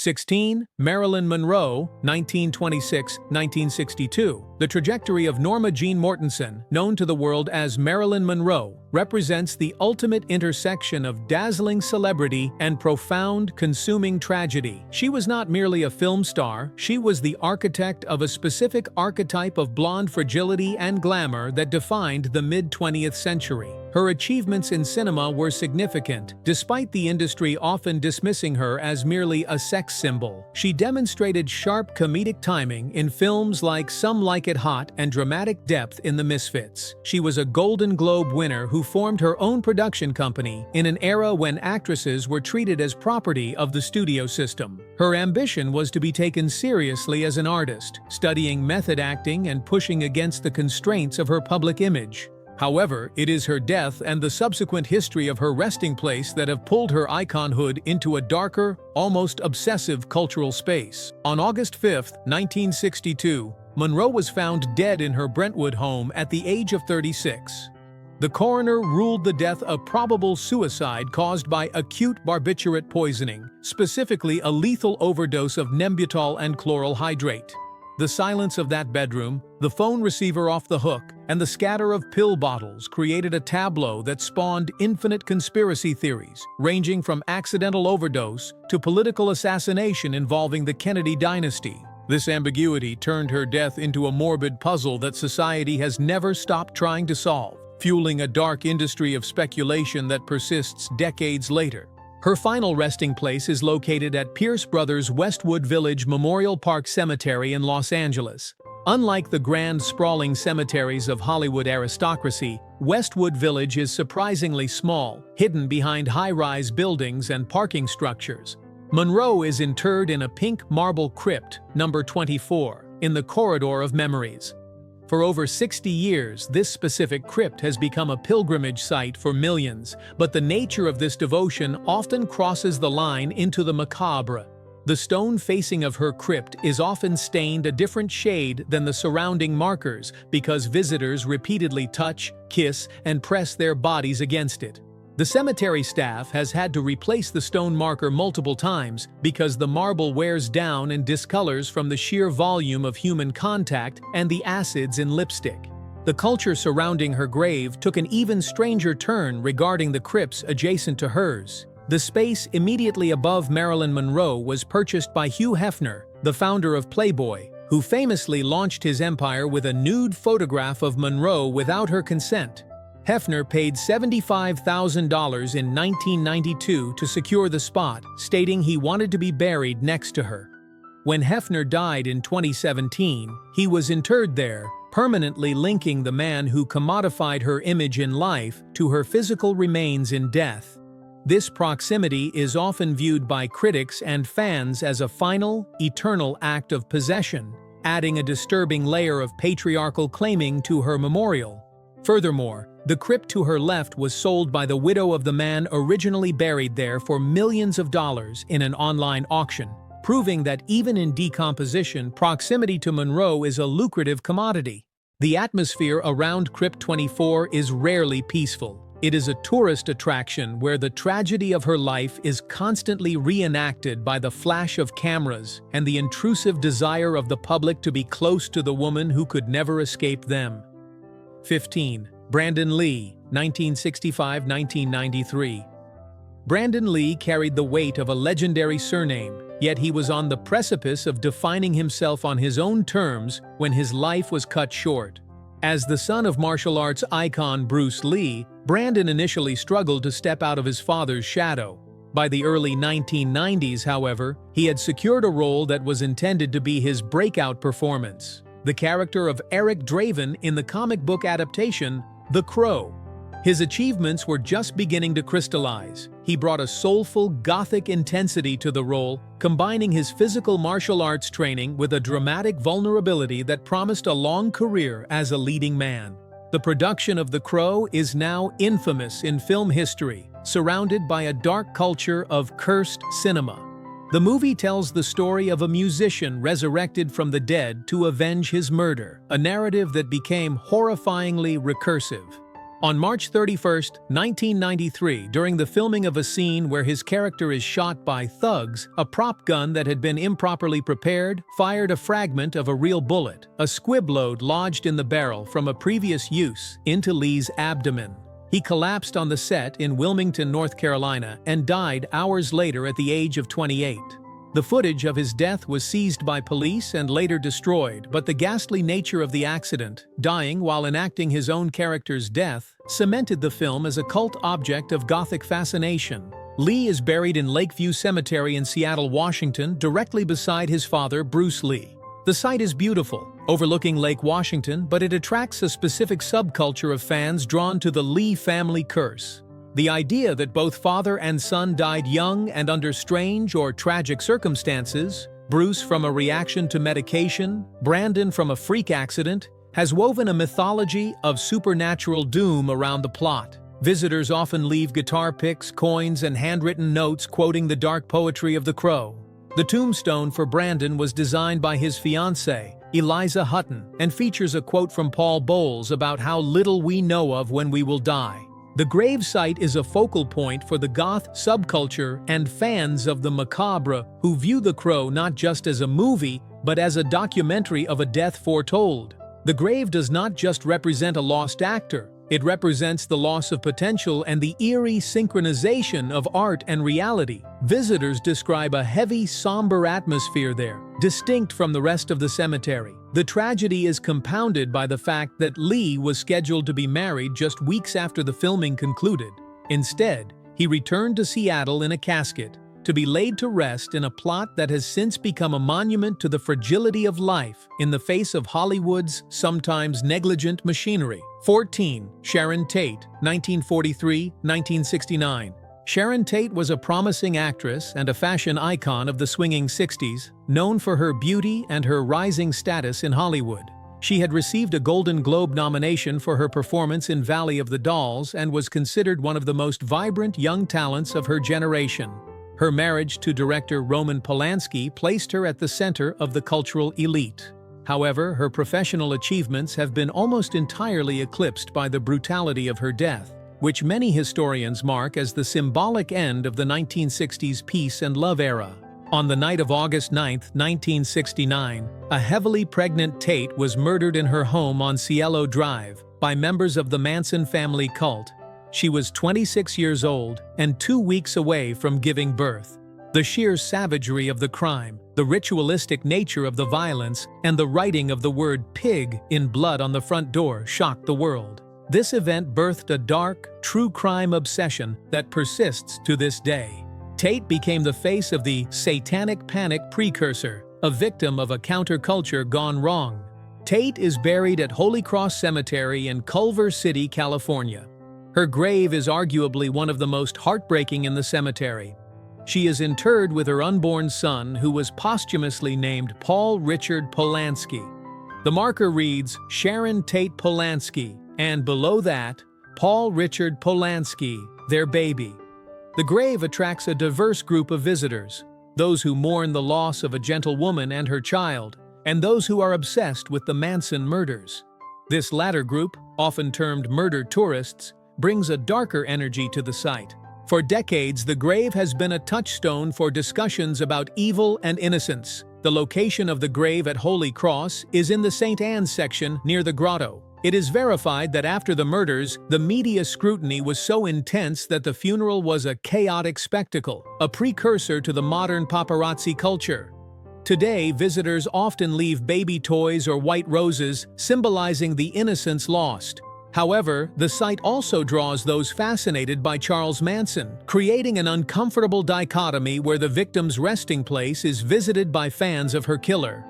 16. Marilyn Monroe, 1926–1962. The trajectory of Norma Jean Mortensen, known to the world as Marilyn Monroe, represents the ultimate intersection of dazzling celebrity and profound, consuming tragedy. She was not merely a film star, she was the architect of a specific archetype of blonde fragility and glamour that defined the mid-20th century. Her achievements in cinema were significant, despite the industry often dismissing her as merely a sex symbol. She demonstrated sharp comedic timing in films like Some Like It Hot and dramatic depth in The Misfits. She was a Golden Globe winner who formed her own production company in an era when actresses were treated as property of the studio system. Her ambition was to be taken seriously as an artist, studying method acting and pushing against the constraints of her public image. However, it is her death and the subsequent history of her resting place that have pulled her iconhood into a darker, almost obsessive cultural space. On August 5, 1962, Monroe was found dead in her Brentwood home at the age of 36. The coroner ruled the death a probable suicide caused by acute barbiturate poisoning, specifically a lethal overdose of Nembutal and chloral hydrate. The silence of that bedroom, the phone receiver off the hook, and the scatter of pill bottles created a tableau that spawned infinite conspiracy theories, ranging from accidental overdose to political assassination involving the Kennedy dynasty. This ambiguity turned her death into a morbid puzzle that society has never stopped trying to solve, fueling a dark industry of speculation that persists decades later. Her final resting place is located at Pierce Brothers Westwood Village Memorial Park Cemetery in Los Angeles. Unlike the grand, sprawling cemeteries of Hollywood aristocracy, Westwood Village is surprisingly small, hidden behind high-rise buildings and parking structures. Monroe is interred in a pink marble crypt, number 24, in the Corridor of Memories. For over 60 years, this specific crypt has become a pilgrimage site for millions, but the nature of this devotion often crosses the line into the macabre. The stone facing of her crypt is often stained a different shade than the surrounding markers because visitors repeatedly touch, kiss, and press their bodies against it. The cemetery staff has had to replace the stone marker multiple times because the marble wears down and discolors from the sheer volume of human contact and the acids in lipstick. The culture surrounding her grave took an even stranger turn regarding the crypts adjacent to hers. The space immediately above Marilyn Monroe was purchased by Hugh Hefner, the founder of Playboy, who famously launched his empire with a nude photograph of Monroe without her consent. Hefner paid $75,000 in 1992 to secure the spot, stating he wanted to be buried next to her. When Hefner died in 2017, he was interred there, permanently linking the man who commodified her image in life to her physical remains in death. This proximity is often viewed by critics and fans as a final, eternal act of possession, adding a disturbing layer of patriarchal claiming to her memorial. Furthermore, the crypt to her left was sold by the widow of the man originally buried there for millions of dollars in an online auction, proving that even in decomposition, proximity to Monroe is a lucrative commodity. The atmosphere around Crypt 24 is rarely peaceful. It is a tourist attraction where the tragedy of her life is constantly reenacted by the flash of cameras and the intrusive desire of the public to be close to the woman who could never escape them. 15. Brandon Lee, 1965–1993. Brandon Lee carried the weight of a legendary surname, yet he was on the precipice of defining himself on his own terms when his life was cut short. As the son of martial arts icon Bruce Lee, Brandon initially struggled to step out of his father's shadow. By the early 1990s, however, he had secured a role that was intended to be his breakout performance, the character of Eric Draven in the comic book adaptation The Crow. His achievements were just beginning to crystallize. He brought a soulful, gothic intensity to the role, combining his physical martial arts training with a dramatic vulnerability that promised a long career as a leading man. The production of The Crow is now infamous in film history, surrounded by a dark culture of cursed cinema. The movie tells the story of a musician resurrected from the dead to avenge his murder, a narrative that became horrifyingly recursive. On March 31, 1993, during the filming of a scene where his character is shot by thugs, a prop gun that had been improperly prepared fired a fragment of a real bullet, a squib load lodged in the barrel from a previous use, into Lee's abdomen. He collapsed on the set in Wilmington, North Carolina, and died hours later at the age of 28. The footage of his death was seized by police and later destroyed, but the ghastly nature of the accident, dying while enacting his own character's death, cemented the film as a cult object of Gothic fascination. Lee is buried in Lakeview Cemetery in Seattle, Washington, directly beside his father, Bruce Lee. The site is beautiful, overlooking Lake Washington, but it attracts a specific subculture of fans drawn to the Lee family curse. The idea that both father and son died young and under strange or tragic circumstances, Bruce from a reaction to medication, Brandon from a freak accident, has woven a mythology of supernatural doom around the plot. Visitors often leave guitar picks, coins, and handwritten notes quoting the dark poetry of the Crow. The tombstone for Brandon was designed by his fiancée, Eliza Hutton, and features a quote from Paul Bowles about how little we know of when we will die. The grave site is a focal point for the goth subculture and fans of the macabre who view The Crow not just as a movie, but as a documentary of a death foretold. The grave does not just represent a lost actor, it represents the loss of potential and the eerie synchronization of art and reality. Visitors describe a heavy, somber atmosphere there, distinct from the rest of the cemetery. The tragedy is compounded by the fact that Lee was scheduled to be married just weeks after the filming concluded. Instead, he returned to Seattle in a casket, to be laid to rest in a plot that has since become a monument to the fragility of life in the face of Hollywood's sometimes negligent machinery. 14. Sharon Tate, 1943-1969. Sharon Tate was a promising actress and a fashion icon of the swinging 60s, known for her beauty and her rising status in Hollywood. She had received a Golden Globe nomination for her performance in Valley of the Dolls and was considered one of the most vibrant young talents of her generation. Her marriage to director Roman Polanski placed her at the center of the cultural elite. However, her professional achievements have been almost entirely eclipsed by the brutality of her death, which many historians mark as the symbolic end of the 1960s peace and love era. On the night of August 9, 1969, a heavily pregnant Tate was murdered in her home on Cielo Drive by members of the Manson family cult. She was 26 years old and 2 weeks away from giving birth. The sheer savagery of the crime, the ritualistic nature of the violence, and the writing of the word pig in blood on the front door shocked the world. This event birthed a dark, true crime obsession that persists to this day. Tate became the face of the satanic panic precursor, a victim of a counterculture gone wrong. Tate is buried at Holy Cross Cemetery in Culver City, California. Her grave is arguably one of the most heartbreaking in the cemetery. She is interred with her unborn son, who was posthumously named Paul Richard Polanski. The marker reads, Sharon Tate Polanski, and below that, Paul Richard Polanski, their baby. The grave attracts a diverse group of visitors, those who mourn the loss of a gentle woman and her child, and those who are obsessed with the Manson murders. This latter group, often termed murder tourists, brings a darker energy to the site. For decades, the grave has been a touchstone for discussions about evil and innocence. The location of the grave at Holy Cross is in the St. Anne's section near the grotto. It is verified that after the murders, the media scrutiny was so intense that the funeral was a chaotic spectacle, a precursor to the modern paparazzi culture. Today, visitors often leave baby toys or white roses, symbolizing the innocence lost. However, the site also draws those fascinated by Charles Manson, creating an uncomfortable dichotomy where the victim's resting place is visited by fans of her killer.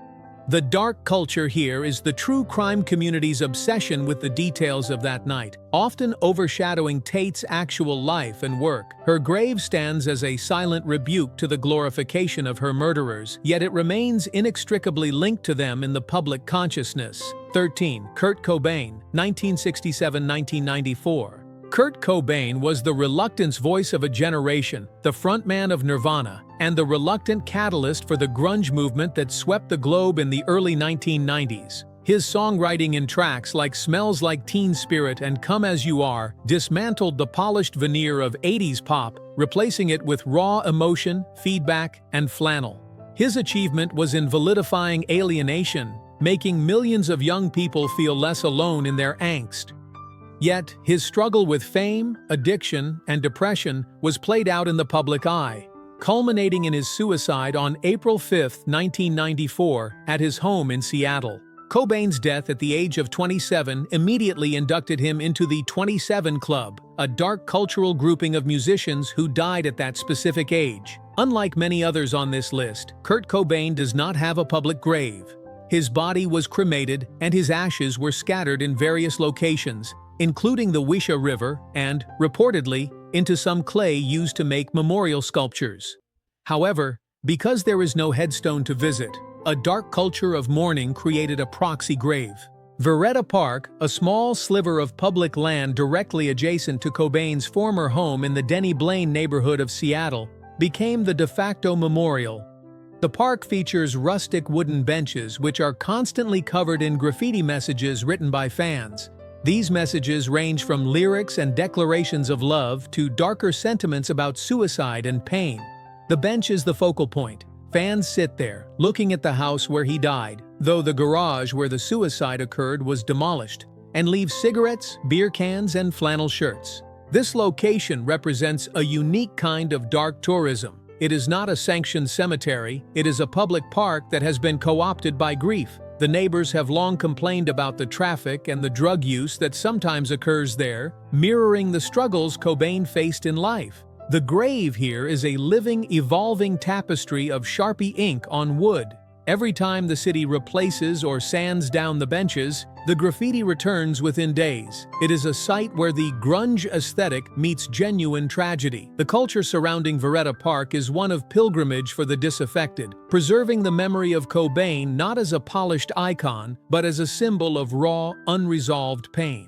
The dark culture here is the true crime community's obsession with the details of that night, often overshadowing Tate's actual life and work. Her grave stands as a silent rebuke to the glorification of her murderers, yet it remains inextricably linked to them in the public consciousness. 13. Kurt Cobain, 1967-1994. Kurt Cobain was the reluctance voice of a generation, the frontman of Nirvana, and the reluctant catalyst for the grunge movement that swept the globe in the early 1990s. His songwriting in tracks like Smells Like Teen Spirit and Come As You Are dismantled the polished veneer of 80s pop, replacing it with raw emotion, feedback, and flannel. His achievement was in validifying alienation, making millions of young people feel less alone in their angst. Yet, his struggle with fame, addiction, and depression was played out in the public eye, culminating in his suicide on April 5, 1994, at his home in Seattle. Cobain's death at the age of 27 immediately inducted him into the 27 Club, a dark cultural grouping of musicians who died at that specific age. Unlike many others on this list, Kurt Cobain does not have a public grave. His body was cremated and his ashes were scattered in various locations, including the Wisha River and, reportedly, into some clay used to make memorial sculptures. However, because there is no headstone to visit, a dark culture of mourning created a proxy grave. Veretta Park, a small sliver of public land directly adjacent to Cobain's former home in the Denny Blaine neighborhood of Seattle, became the de facto memorial. The park features rustic wooden benches which are constantly covered in graffiti messages written by fans. These messages range from lyrics and declarations of love to darker sentiments about suicide and pain. The bench is the focal point. Fans sit there, looking at the house where he died, though the garage where the suicide occurred was demolished, and leave cigarettes, beer cans, and flannel shirts. This location represents a unique kind of dark tourism. It is not a sanctioned cemetery, it is a public park that has been co-opted by grief. The neighbors have long complained about the traffic and the drug use that sometimes occurs there, mirroring the struggles Cobain faced in life. The grave here is a living, evolving tapestry of Sharpie ink on wood. Every time the city replaces or sands down the benches, the graffiti returns within days. It is a site where the grunge aesthetic meets genuine tragedy. The culture surrounding Veretta Park is one of pilgrimage for the disaffected, preserving the memory of Cobain not as a polished icon, but as a symbol of raw, unresolved pain.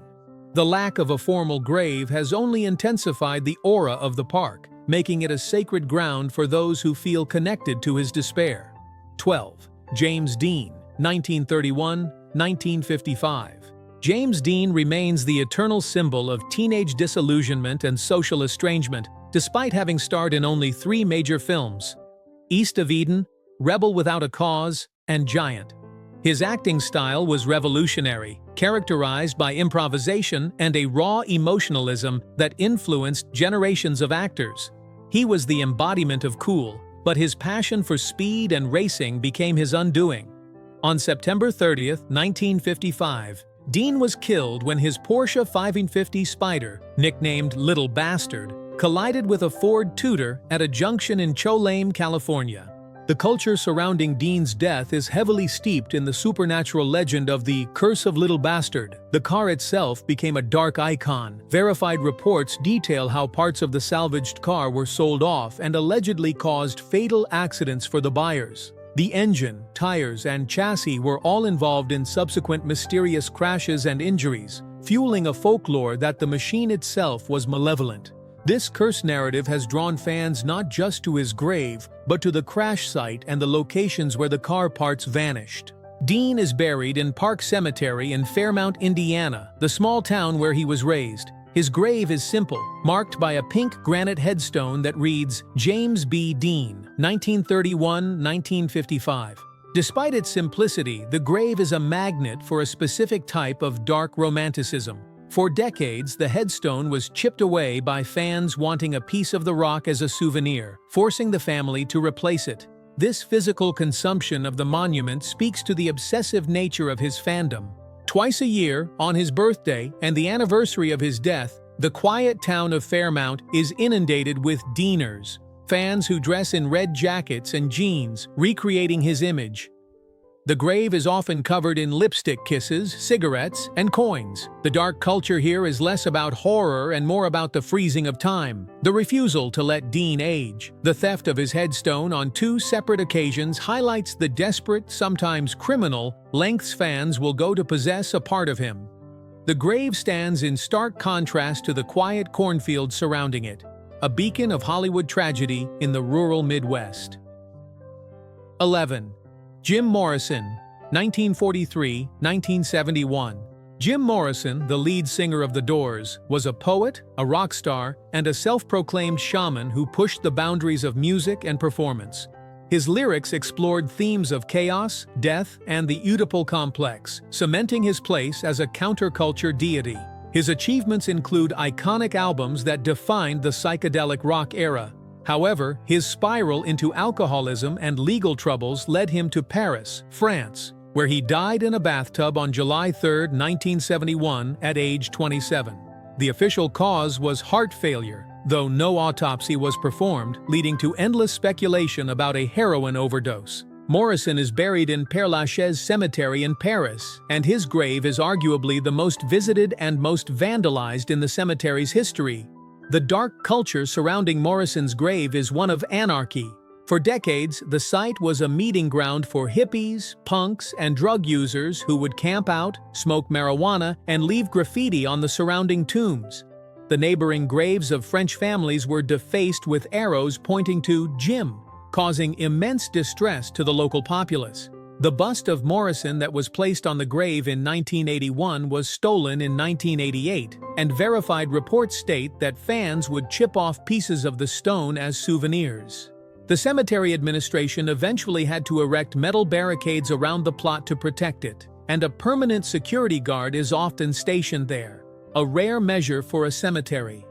The lack of a formal grave has only intensified the aura of the park, making it a sacred ground for those who feel connected to his despair. 12. James Dean, 1931–1955. James Dean remains the eternal symbol of teenage disillusionment and social estrangement, despite having starred in only 3 major films: East of Eden, Rebel Without a Cause, and Giant. His acting style was revolutionary, characterized by improvisation and a raw emotionalism that influenced generations of actors. He was the embodiment of cool, but his passion for speed and racing became his undoing. On September 30, 1955, Dean was killed when his Porsche 550 Spider, nicknamed Little Bastard, collided with a Ford Tudor at a junction in Cholame, California. The culture surrounding Dean's death is heavily steeped in the supernatural legend of the Curse of Little Bastard. The car itself became a dark icon. Verified reports detail how parts of the salvaged car were sold off and allegedly caused fatal accidents for the buyers. The engine, tires, and chassis were all involved in subsequent mysterious crashes and injuries, fueling a folklore that the machine itself was malevolent. This curse narrative has drawn fans not just to his grave, but to the crash site and the locations where the car parts vanished. Dean is buried in Park Cemetery in Fairmount, Indiana, the small town where he was raised. His grave is simple, marked by a pink granite headstone that reads, James B. Dean, 1931–1955. Despite its simplicity, the grave is a magnet for a specific type of dark romanticism. For decades, the headstone was chipped away by fans wanting a piece of the rock as a souvenir, forcing the family to replace it. This physical consumption of the monument speaks to the obsessive nature of his fandom. Twice a year, on his birthday and the anniversary of his death, the quiet town of Fairmount is inundated with Deaners, fans who dress in red jackets and jeans, recreating his image. The grave is often covered in lipstick kisses, cigarettes, and coins. The dark culture here is less about horror and more about the freezing of time, the refusal to let Dean age. The theft of his headstone on 2 separate occasions highlights the desperate, sometimes criminal, lengths fans will go to possess a part of him. The grave stands in stark contrast to the quiet cornfields surrounding it, a beacon of Hollywood tragedy in the rural Midwest. 11. Jim Morrison, 1943–1971. Jim Morrison, the lead singer of The Doors, was a poet, a rock star, and a self-proclaimed shaman who pushed the boundaries of music and performance. His lyrics explored themes of chaos, death, and the Oedipal complex, cementing his place as a counterculture deity. His achievements include iconic albums that defined the psychedelic rock era. However, his spiral into alcoholism and legal troubles led him to Paris, France, where he died in a bathtub on July 3, 1971, at age 27. The official cause was heart failure, though no autopsy was performed, leading to endless speculation about a heroin overdose. Morrison is buried in Père Lachaise Cemetery in Paris, and his grave is arguably the most visited and most vandalized in the cemetery's history. The dark culture surrounding Morrison's grave is one of anarchy. For decades, the site was a meeting ground for hippies, punks, and drug users who would camp out, smoke marijuana, and leave graffiti on the surrounding tombs. The neighboring graves of French families were defaced with arrows pointing to Jim, causing immense distress to the local populace. The bust of Morrison that was placed on the grave in 1981 was stolen in 1988, and verified reports state that fans would chip off pieces of the stone as souvenirs. The cemetery administration eventually had to erect metal barricades around the plot to protect it, and a permanent security guard is often stationed there, a rare measure for a cemetery.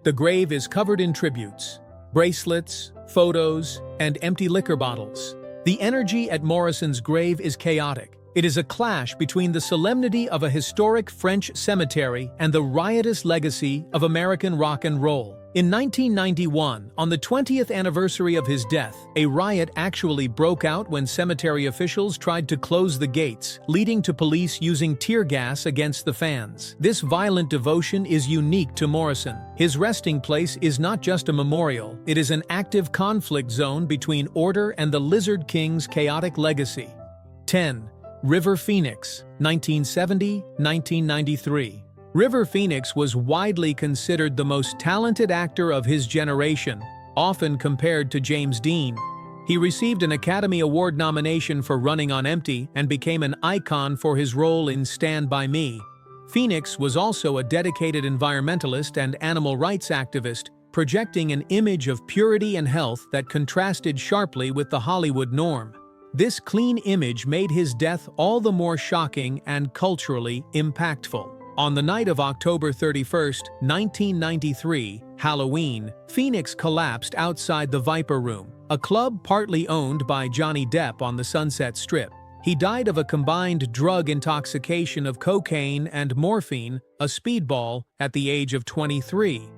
The grave is covered in tributes, bracelets, photos, and empty liquor bottles. The energy at Morrison's grave is chaotic. It is a clash between the solemnity of a historic French cemetery and the riotous legacy of American rock and roll. In 1991, on the 20th anniversary of his death, a riot actually broke out when cemetery officials tried to close the gates, leading to police using tear gas against the fans. This violent devotion is unique to Morrison. His resting place is not just a memorial, it is an active conflict zone between order and the Lizard King's chaotic legacy. 10. River Phoenix, 1970–1993. River Phoenix was widely considered the most talented actor of his generation, often compared to James Dean. He received an Academy Award nomination for Running on Empty and became an icon for his role in Stand By Me. Phoenix was also a dedicated environmentalist and animal rights activist, projecting an image of purity and health that contrasted sharply with the Hollywood norm. This clean image made his death all the more shocking and culturally impactful. On the night of October 31, 1993, Halloween, Phoenix collapsed outside the Viper Room, a club partly owned by Johnny Depp on the Sunset Strip. He died of a combined drug intoxication of cocaine and morphine, a speedball, at the age of 23.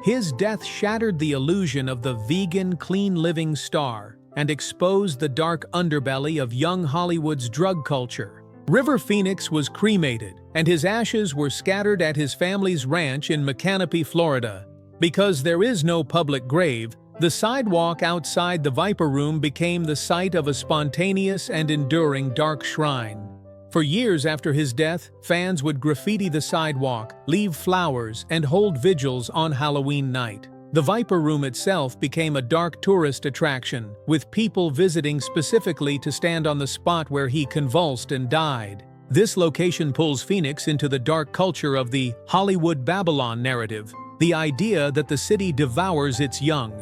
His death shattered the illusion of the vegan, clean-living star and exposed the dark underbelly of young Hollywood's drug culture. River Phoenix was cremated, and his ashes were scattered at his family's ranch in Macanopy, Florida. Because there is no public grave, the sidewalk outside the Viper Room became the site of a spontaneous and enduring dark shrine. For years after his death, fans would graffiti the sidewalk, leave flowers, and hold vigils on Halloween night. The Viper Room itself became a dark tourist attraction, with people visiting specifically to stand on the spot where he convulsed and died. This location pulls Phoenix into the dark culture of the Hollywood Babylon narrative, the idea that the city devours its young.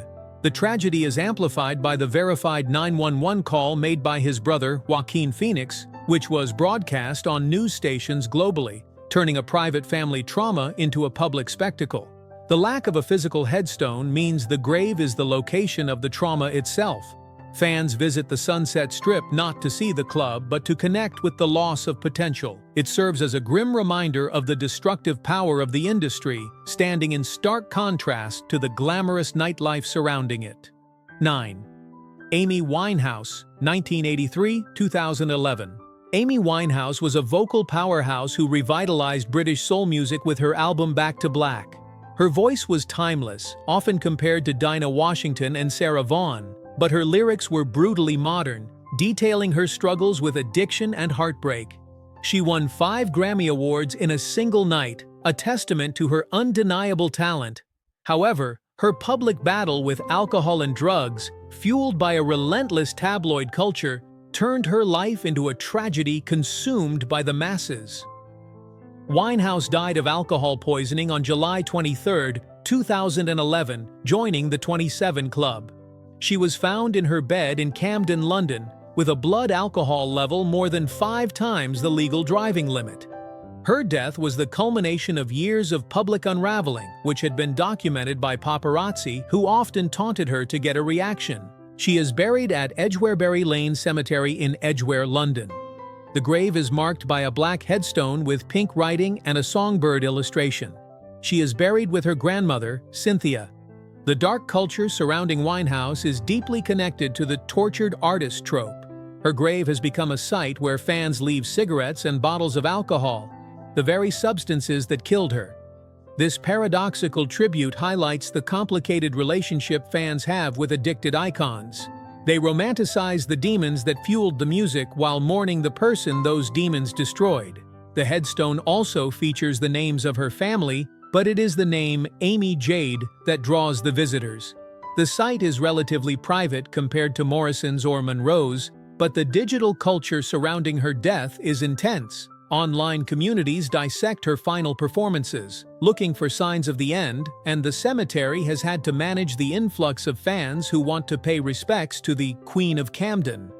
The tragedy is amplified by the verified 911 call made by his brother, Joaquin Phoenix, which was broadcast on news stations globally, turning a private family trauma into a public spectacle. The lack of a physical headstone means the grave is the location of the trauma itself. Fans visit the Sunset Strip not to see the club, but to connect with the loss of potential. It serves as a grim reminder of the destructive power of the industry, standing in stark contrast to the glamorous nightlife surrounding it. 9. Amy Winehouse, 1983–2011. Amy Winehouse was a vocal powerhouse who revitalized British soul music with her album Back to Black. Her voice was timeless, often compared to Dinah Washington and Sarah Vaughan, but her lyrics were brutally modern, detailing her struggles with addiction and heartbreak. She won 5 Grammy Awards in a single night, a testament to her undeniable talent. However, her public battle with alcohol and drugs, fueled by a relentless tabloid culture, turned her life into a tragedy consumed by the masses. Winehouse died of alcohol poisoning on July 23, 2011, joining the 27 Club. She was found in her bed in Camden, London, with a blood alcohol level more than 5 times the legal driving limit. Her death was the culmination of years of public unraveling, which had been documented by paparazzi who often taunted her to get a reaction. She is buried at Edgwarebury Lane Cemetery in Edgware, London. The grave is marked by a black headstone with pink writing and a songbird illustration. She is buried with her grandmother, Cynthia. The dark culture surrounding Winehouse is deeply connected to the tortured artist trope. Her grave has become a site where fans leave cigarettes and bottles of alcohol, the very substances that killed her. This paradoxical tribute highlights the complicated relationship fans have with addicted icons. They romanticize the demons that fueled the music while mourning the person those demons destroyed. The headstone also features the names of her family, but it is the name Amy Jade that draws the visitors. The site is relatively private compared to Morrison's or Monroe's, but the digital culture surrounding her death is intense. Online communities dissect her final performances, looking for signs of the end, and the cemetery has had to manage the influx of fans who want to pay respects to the Queen of Camden.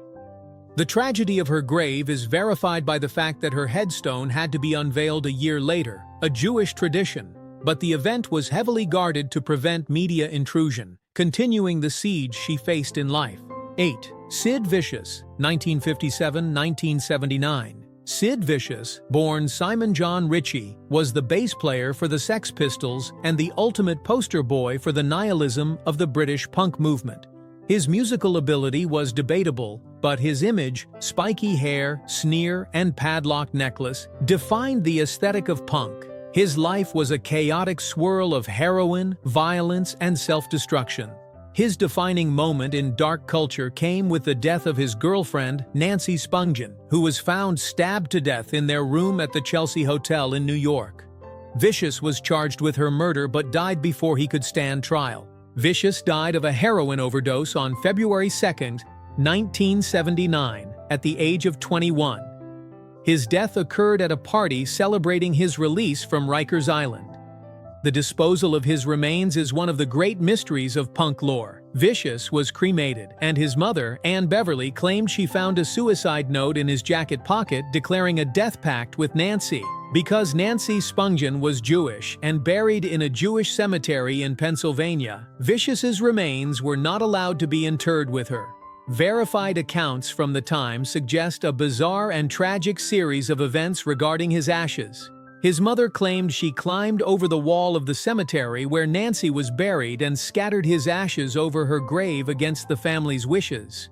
The tragedy of her grave is verified by the fact that her headstone had to be unveiled a year later, a Jewish tradition, but the event was heavily guarded to prevent media intrusion, continuing the siege she faced in life. 8. Sid Vicious, 1957–1979. Sid Vicious, born Simon John Ritchie, was the bass player for the Sex Pistols and the ultimate poster boy for the nihilism of the British punk movement. His musical ability was debatable, but his image, spiky hair, sneer, and padlock necklace, defined the aesthetic of punk. His life was a chaotic swirl of heroin, violence, and self-destruction. His defining moment in dark culture came with the death of his girlfriend, Nancy Spungen, who was found stabbed to death in their room at the Chelsea Hotel in New York. Vicious was charged with her murder but died before he could stand trial. Vicious died of a heroin overdose on February 2, 1979, at the age of 21. His death occurred at a party celebrating his release from Rikers Island. The disposal of his remains is one of the great mysteries of punk lore. Vicious was cremated, and his mother, Ann Beverly, claimed she found a suicide note in his jacket pocket declaring a death pact with Nancy. Because Nancy Spungen was Jewish and buried in a Jewish cemetery in Pennsylvania, Vicious's remains were not allowed to be interred with her. Verified accounts from the time suggest a bizarre and tragic series of events regarding his ashes. His mother claimed she climbed over the wall of the cemetery where Nancy was buried and scattered his ashes over her grave against the family's wishes.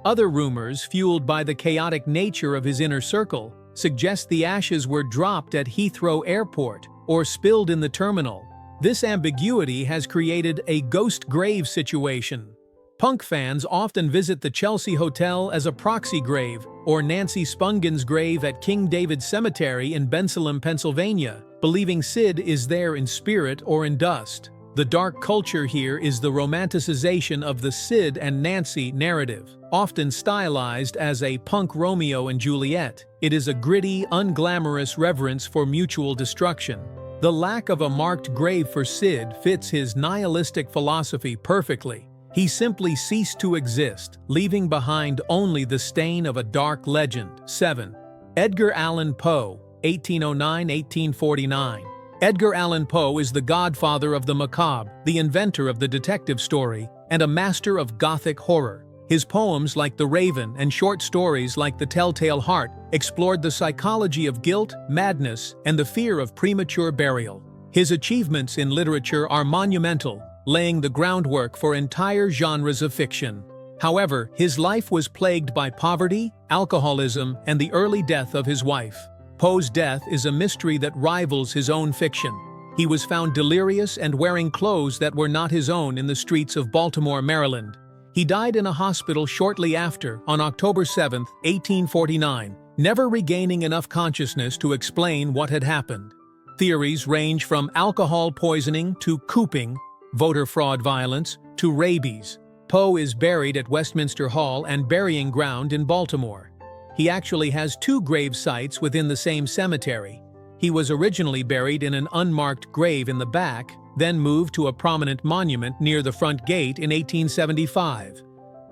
Other rumors, fueled by the chaotic nature of his inner circle, suggest the ashes were dropped at Heathrow Airport or spilled in the terminal. This ambiguity has created a ghost grave situation. Punk fans often visit the Chelsea Hotel as a proxy grave, or Nancy Spungen's grave at King David Cemetery in Bensalem, Pennsylvania, believing Sid is there in spirit or in dust. The dark culture here is the romanticization of the Sid and Nancy narrative. Often stylized as a punk Romeo and Juliet, it is a gritty, unglamorous reverence for mutual destruction. The lack of a marked grave for Sid fits his nihilistic philosophy perfectly. He simply ceased to exist, leaving behind only the stain of a dark legend. 7. Edgar Allan Poe, 1809–1849. Edgar Allan Poe is the godfather of the macabre, the inventor of the detective story, and a master of Gothic horror. His poems like The Raven and short stories like The Telltale Heart explored the psychology of guilt, madness, and the fear of premature burial. His achievements in literature are monumental, laying the groundwork for entire genres of fiction. However, his life was plagued by poverty, alcoholism, and the early death of his wife. Poe's death is a mystery that rivals his own fiction. He was found delirious and wearing clothes that were not his own in the streets of Baltimore, Maryland. He died in a hospital shortly after, on October 7, 1849, never regaining enough consciousness to explain what had happened. Theories range from alcohol poisoning to cooping, voter fraud violence, to rabies. Poe is buried at Westminster Hall and Burying Ground in Baltimore. He actually has two grave sites within the same cemetery. He was originally buried in an unmarked grave in the back, then moved to a prominent monument near the front gate in 1875.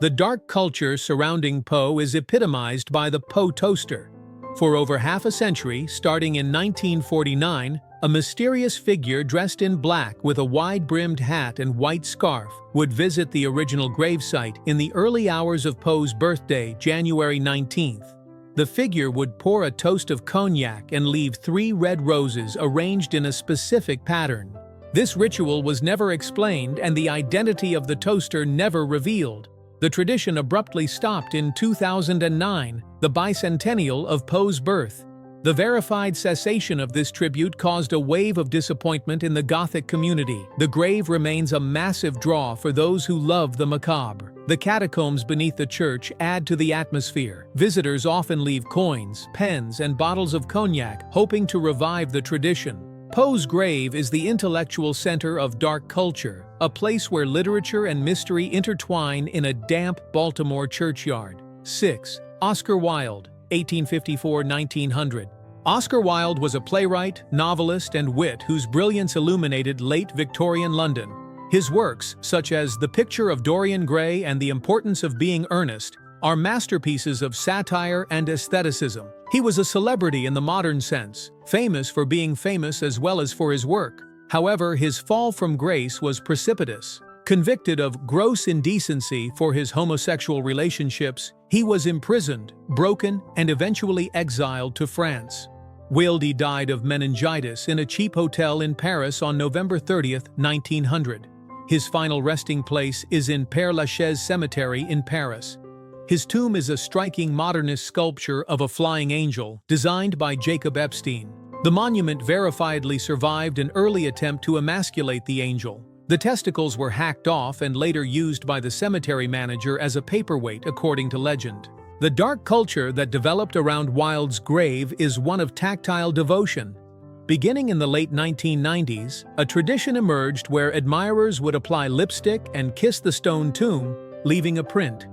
The dark culture surrounding Poe is epitomized by the Poe toaster. For over half a century, starting in 1949, a mysterious figure dressed in black with a wide-brimmed hat and white scarf would visit the original gravesite in the early hours of Poe's birthday, January 19th. The figure would pour a toast of cognac and leave 3 red roses arranged in a specific pattern. This ritual was never explained and the identity of the toaster never revealed. The tradition abruptly stopped in 2009, the bicentennial of Poe's birth. The verified cessation of this tribute caused a wave of disappointment in the Gothic community. The grave remains a massive draw for those who love the macabre. The catacombs beneath the church add to the atmosphere. Visitors often leave coins, pens, and bottles of cognac, hoping to revive the tradition. Poe's grave is the intellectual center of dark culture, a place where literature and mystery intertwine in a damp Baltimore churchyard. 6. Oscar Wilde, 1854–1900. Oscar Wilde was a playwright, novelist, and wit whose brilliance illuminated late Victorian London. His works, such as The Picture of Dorian Gray and The Importance of Being Earnest, are masterpieces of satire and aestheticism. He was a celebrity in the modern sense, famous for being famous as well as for his work. However, his fall from grace was precipitous. Convicted of gross indecency for his homosexual relationships, he was imprisoned, broken, and eventually exiled to France. Wilde died of meningitis in a cheap hotel in Paris on November 30, 1900. His final resting place is in Père Lachaise Cemetery in Paris. His tomb is a striking modernist sculpture of a flying angel, designed by Jacob Epstein. The monument verifiably survived an early attempt to emasculate the angel. The testicles were hacked off and later used by the cemetery manager as a paperweight, according to legend. The dark culture that developed around Wilde's grave is one of tactile devotion. Beginning in the late 1990s, a tradition emerged where admirers would apply lipstick and kiss the stone tomb, leaving a print.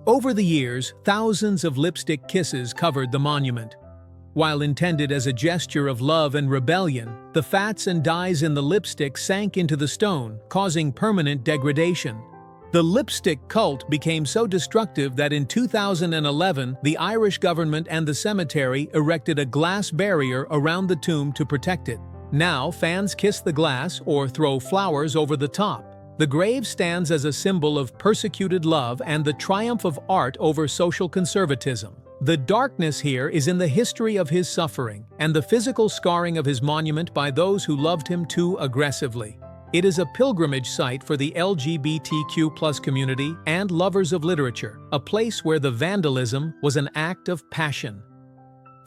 Over the years, thousands of lipstick kisses covered the monument. While intended as a gesture of love and rebellion, the fats and dyes in the lipstick sank into the stone, causing permanent degradation. The lipstick cult became so destructive that in 2011, the Irish government and the cemetery erected a glass barrier around the tomb to protect it. Now, fans kiss the glass or throw flowers over the top. The grave stands as a symbol of persecuted love and the triumph of art over social conservatism. The darkness here is in the history of his suffering and the physical scarring of his monument by those who loved him too aggressively. It is a pilgrimage site for the LGBTQ+ community and lovers of literature, a place where the vandalism was an act of passion.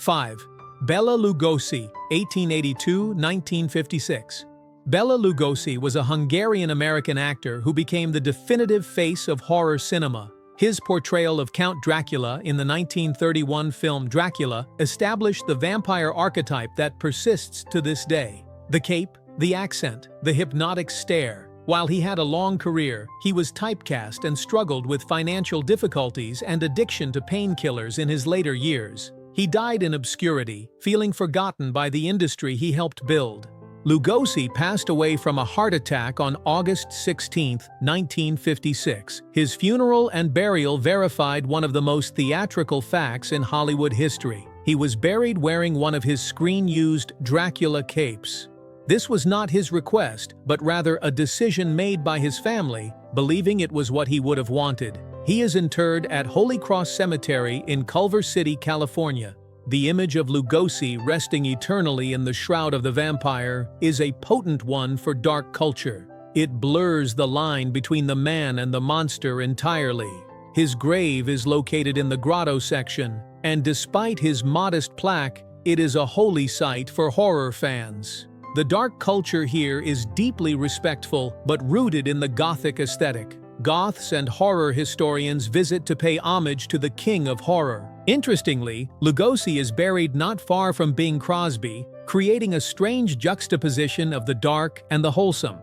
5. Bela Lugosi, 1882–1956. Bela Lugosi was a Hungarian-American actor who became the definitive face of horror cinema. His portrayal of Count Dracula in the 1931 film Dracula established the vampire archetype that persists to this day. The cape, the accent, the hypnotic stare. While he had a long career, he was typecast and struggled with financial difficulties and addiction to painkillers in his later years. He died in obscurity, feeling forgotten by the industry he helped build. Lugosi passed away from a heart attack on August 16, 1956. His funeral and burial verified one of the most theatrical facts in Hollywood history. He was buried wearing one of his screen-used Dracula capes. This was not his request, but rather a decision made by his family, believing it was what he would have wanted. He is interred at Holy Cross Cemetery in Culver City, California. The image of Lugosi resting eternally in the shroud of the vampire is a potent one for dark culture. It blurs the line between the man and the monster entirely. His grave is located in the grotto section, and despite his modest plaque, it is a holy site for horror fans. The dark culture here is deeply respectful but rooted in the Gothic aesthetic. Goths and horror historians visit to pay homage to the king of horror. Interestingly, Lugosi is buried not far from Bing Crosby, creating a strange juxtaposition of the dark and the wholesome.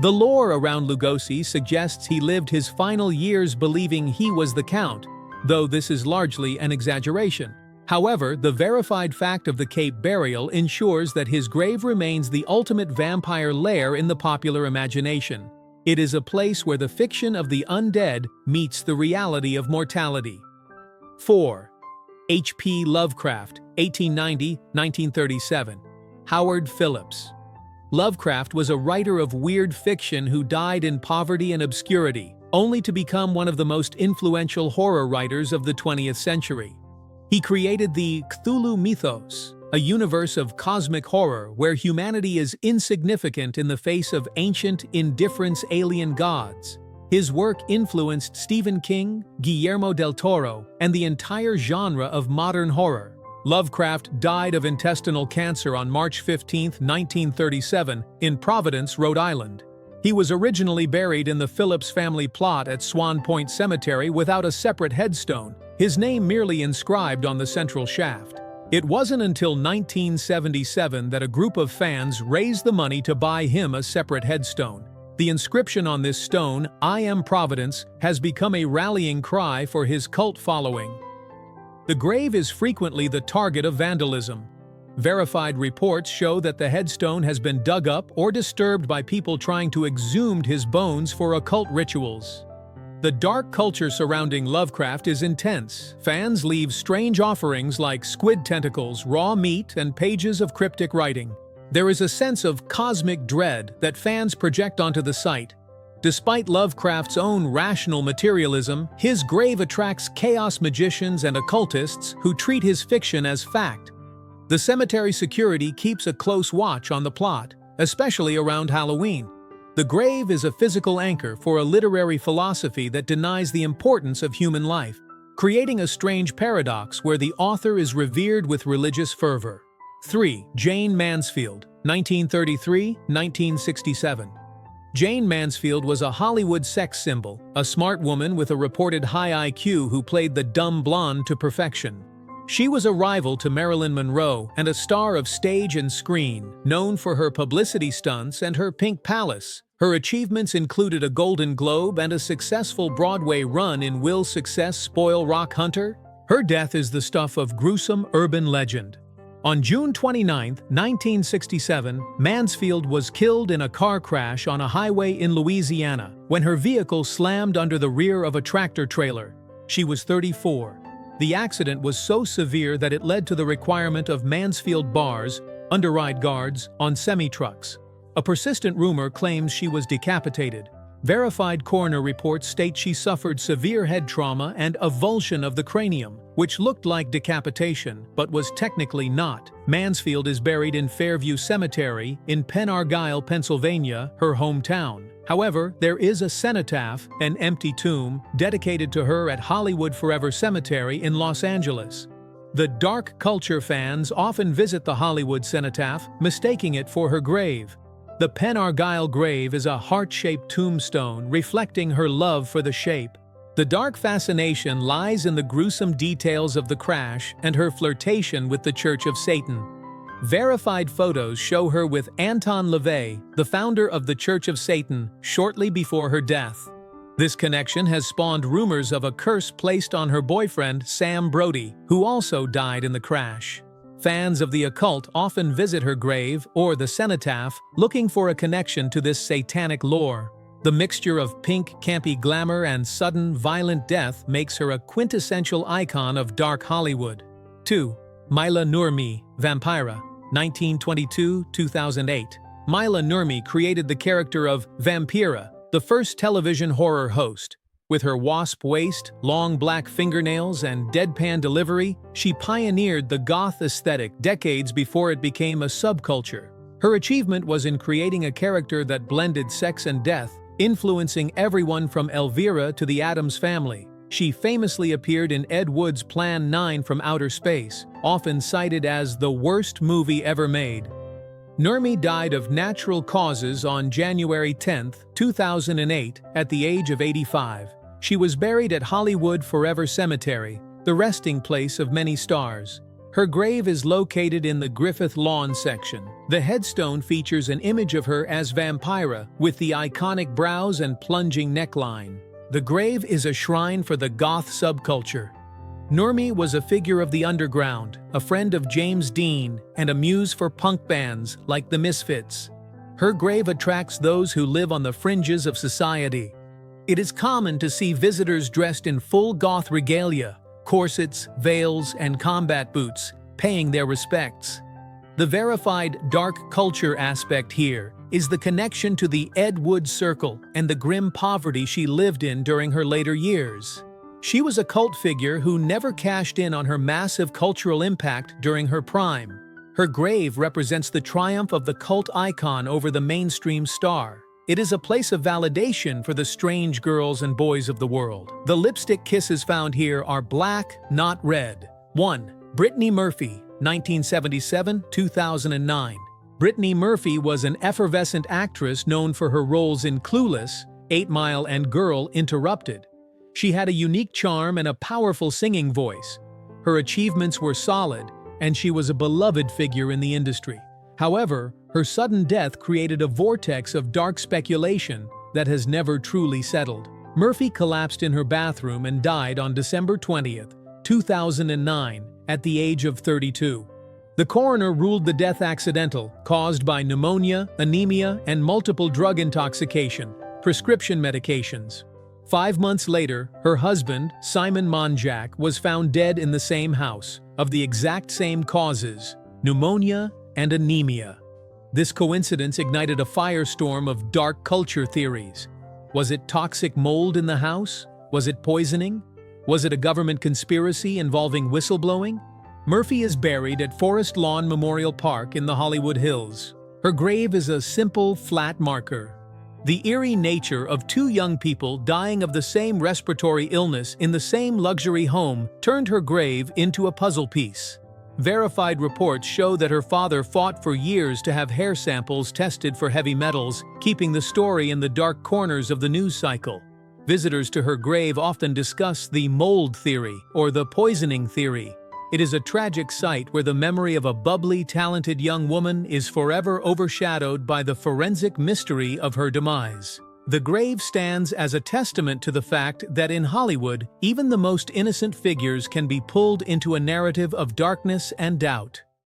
The lore around Lugosi suggests he lived his final years believing he was the Count, though this is largely an exaggeration. However, the verified fact of the Cape burial ensures that his grave remains the ultimate vampire lair in the popular imagination. It is a place where the fiction of the undead meets the reality of mortality. 4. H.P. Lovecraft, 1890–1937. Howard Phillips. Lovecraft was a writer of weird fiction who died in poverty and obscurity, only to become one of the most influential horror writers of the 20th century. He created the Cthulhu mythos, a universe of cosmic horror where humanity is insignificant in the face of ancient, indifferent alien gods. His work influenced Stephen King, Guillermo del Toro, and the entire genre of modern horror. Lovecraft died of intestinal cancer on March 15, 1937, in Providence, Rhode Island. He was originally buried in the Phillips family plot at Swan Point Cemetery without a separate headstone, his name merely inscribed on the central shaft. It wasn't until 1977 that a group of fans raised the money to buy him a separate headstone. The inscription on this stone, "I am Providence," has become a rallying cry for his cult following. The grave is frequently the target of vandalism. Verified reports show that the headstone has been dug up or disturbed by people trying to exhume his bones for occult rituals. The dark culture surrounding Lovecraft is intense. Fans leave strange offerings like squid tentacles, raw meat, and pages of cryptic writing. There is a sense of cosmic dread that fans project onto the site. Despite Lovecraft's own rational materialism, his grave attracts chaos magicians and occultists who treat his fiction as fact. The cemetery security keeps a close watch on the plot, especially around Halloween. The grave is a physical anchor for a literary philosophy that denies the importance of human life, creating a strange paradox where the author is revered with religious fervor. 3. Jane Mansfield, 1933–1967. Jane Mansfield was a Hollywood sex symbol, a smart woman with a reported high IQ who played the dumb blonde to perfection. She was a rival to Marilyn Monroe and a star of stage and screen, known for her publicity stunts and her pink palace. Her achievements included a Golden Globe and a successful Broadway run in Will's success Spoil Rock Hunter. Her death is the stuff of gruesome urban legend. On June 29, 1967, Mansfield was killed in a car crash on a highway in Louisiana when her vehicle slammed under the rear of a tractor trailer. She was 34. The accident was so severe that it led to the requirement of Mansfield bars, underride guards, on semi-trucks. A persistent rumor claims she was decapitated. Verified coroner reports state she suffered severe head trauma and avulsion of the cranium, which looked like decapitation, but was technically not. Mansfield is buried in Fairview Cemetery in Penargyle, Pennsylvania, her hometown. However, there is a cenotaph, an empty tomb, dedicated to her at Hollywood Forever Cemetery in Los Angeles. The dark culture fans often visit the Hollywood cenotaph, mistaking it for her grave. The Penargyle grave is a heart-shaped tombstone reflecting her love for the shape. The dark fascination lies in the gruesome details of the crash and her flirtation with the Church of Satan. Verified photos show her with Anton LaVey, the founder of the Church of Satan, shortly before her death. This connection has spawned rumors of a curse placed on her boyfriend, Sam Brody, who also died in the crash. Fans of the occult often visit her grave or the cenotaph, looking for a connection to this satanic lore. The mixture of pink, campy glamour and sudden, violent death makes her a quintessential icon of dark Hollywood. 2. Mila Nurmi, Vampira, 1922–2008. Mila Nurmi created the character of Vampira, the first television horror host. With her wasp waist, long black fingernails, and deadpan delivery, she pioneered the goth aesthetic decades before it became a subculture. Her achievement was in creating a character that blended sex and death, influencing everyone from Elvira to the Addams Family. She famously appeared in Ed Wood's Plan 9 from Outer Space, often cited as the worst movie ever made. Nurmi died of natural causes on January 10, 2008, at the age of 85. She was buried at Hollywood Forever Cemetery, the resting place of many stars. Her grave is located in the Griffith Lawn section. The headstone features an image of her as Vampira, with the iconic brows and plunging neckline. The grave is a shrine for the goth subculture. Nurmi was a figure of the underground, a friend of James Dean, and a muse for punk bands like the Misfits. Her grave attracts those who live on the fringes of society. It is common to see visitors dressed in full goth regalia, corsets, veils, and combat boots, paying their respects. The verified dark culture aspect here is the connection to the Ed Wood Circle and the grim poverty she lived in during her later years. She was a cult figure who never cashed in on her massive cultural impact during her prime. Her grave represents the triumph of the cult icon over the mainstream star. It is a place of validation for the strange girls and boys of the world. The lipstick kisses found here are black, not red. 1. Brittany Murphy, 1977-2009. Brittany Murphy was an effervescent actress known for her roles in Clueless, 8 Mile, and Girl, Interrupted. She had a unique charm and a powerful singing voice. Her achievements were solid, and she was a beloved figure in the industry. However, her sudden death created a vortex of dark speculation that has never truly settled. Murphy collapsed in her bathroom and died on December 20, 2009, at the age of 32. The coroner ruled the death accidental, caused by pneumonia, anemia, and multiple drug intoxication, prescription medications. 5 months later, her husband, Simon Monjack, was found dead in the same house, of the exact same causes, pneumonia and anemia. This coincidence ignited a firestorm of dark culture theories. Was it toxic mold in the house? Was it poisoning? Was it a government conspiracy involving whistleblowing? Murphy is buried at Forest Lawn Memorial Park in the Hollywood Hills. Her grave is a simple, flat marker. The eerie nature of 2 young people dying of the same respiratory illness in the same luxury home turned her grave into a puzzle piece. Verified reports show that her father fought for years to have hair samples tested for heavy metals, keeping the story in the dark corners of the news cycle. Visitors to her grave often discuss the mold theory or the poisoning theory. It is a tragic sight where the memory of a bubbly, talented young woman is forever overshadowed by the forensic mystery of her demise. The grave stands as a testament to the fact that in Hollywood, even the most innocent figures can be pulled into a narrative of darkness and doubt.